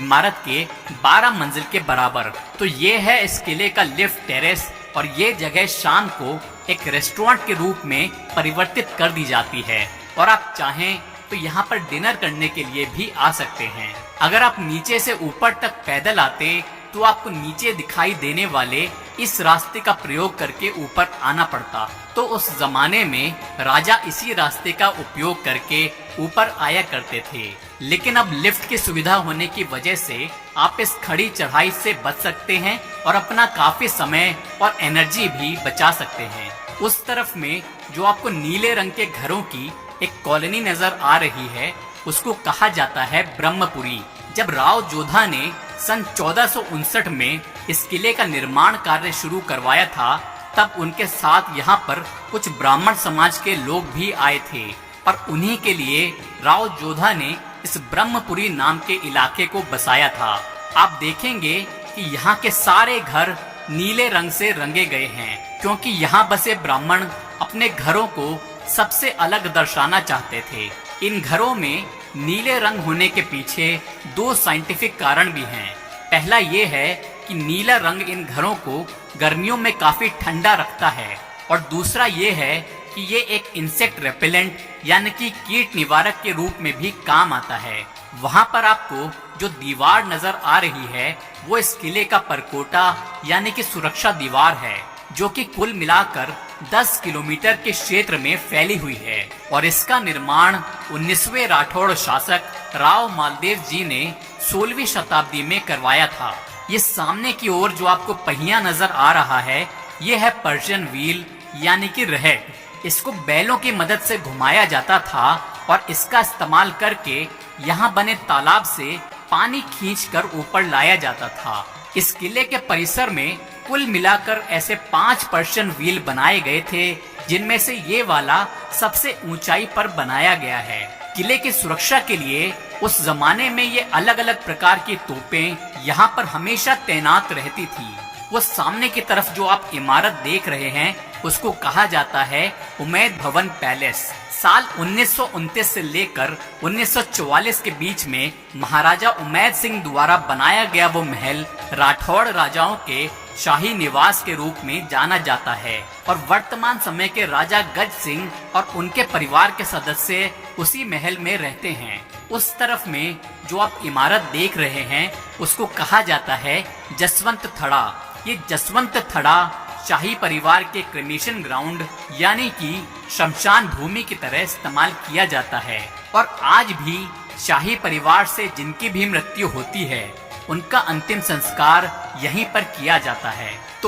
इमारत के 12 मंजिल के बराबर। तो ये है इस किले का लिफ्ट टेरेस और ये जगह शाम को एक रेस्टोरेंट के रूप में परिवर्तित कर दी जाती है और आप चाहें तो यहाँ पर डिनर करने के लिए भी आ सकते हैं। अगर आप नीचे से ऊपर तक पैदल आते तो आपको नीचे दिखाई देने वाले इस रास्ते का प्रयोग करके ऊपर आना पड़ता। तो उस जमाने में राजा इसी रास्ते का उपयोग करके ऊपर आया करते थे, लेकिन अब लिफ्ट की सुविधा होने की वजह से आप इस खड़ी चढ़ाई से बच सकते हैं और अपना काफी समय और एनर्जी भी बचा सकते हैं। उस तरफ में जो आपको नीले रंग के घरों की एक कॉलोनी नजर आ रही है, उसको कहा जाता है ब्रह्मपुरी। जब राव जोधा ने सन 1459 में इस किले का निर्माण कार्य शुरू करवाया था, तब उनके साथ यहाँ पर कुछ ब्राह्मण समाज के लोग भी आए थे और उन्हीं के लिए राव जोधा ने इस ब्रह्मपुरी नाम के इलाके को बसाया था। आप देखेंगे कि यहाँ के सारे घर नीले रंग से रंगे गए हैं, क्योंकि यहाँ बसे ब्राह्मण अपने घरों को सबसे अलग दर्शाना चाहते थे। इन घरों में नीले रंग होने के पीछे दो साइंटिफिक कारण भी हैं। पहला ये है कि नीला रंग इन घरों को गर्मियों में काफी ठंडा रखता है और दूसरा ये है कि ये एक इंसेक्ट रेपेलेंट यानी कि कीट निवारक के रूप में भी काम आता है। वहाँ पर आपको जो दीवार नजर आ रही है वो इस किले का परकोटा यानी कि सुरक्षा दीवार है, जो कि कुल मिलाकर 10 किलोमीटर के क्षेत्र में फैली हुई है और इसका निर्माण 19वें राठौड़ शासक राव मालदेव जी ने 16वीं शताब्दी में करवाया था। ये सामने की ओर जो आपको पहिया नजर आ रहा है, ये है पर्शियन व्हील यानी कि रहट। इसको बैलों की मदद से घुमाया जाता था और इसका इस्तेमाल करके यहाँ बने तालाब से पानी खींचकर ऊपर लाया जाता था। इस किले के परिसर में कुल मिलाकर ऐसे 5 पर्शियन व्हील बनाए गए थे, जिनमें से ये वाला सबसे ऊंचाई पर बनाया गया है। किले की सुरक्षा के लिए उस जमाने में ये अलग अलग प्रकार की तोपें यहाँ पर हमेशा तैनात रहती थी। वो सामने की तरफ जो आप इमारत देख रहे हैं, उसको कहा जाता है उमैद भवन पैलेस। साल 1929 से लेकर 1944 के बीच में महाराजा उमैद सिंह द्वारा बनाया गया वो महल राठौड़ राजाओं के शाही निवास के रूप में जाना जाता है और वर्तमान समय के राजा गज सिंह और उनके परिवार के सदस्य उसी महल में रहते हैं। उस तरफ में जो आप इमारत देख रहे हैं, उसको कहा जाता है जसवंत थड़ा। ये जसवंत थड़ा शाही परिवार के क्रेमेशन ग्राउंड यानी कि शमशान भूमि की तरह इस्तेमाल किया जाता है और आज भी शाही परिवार से जिनकी भी मृत्यु होती है, उनका अंतिम संस्कार यहीं पर किया जाता है। तो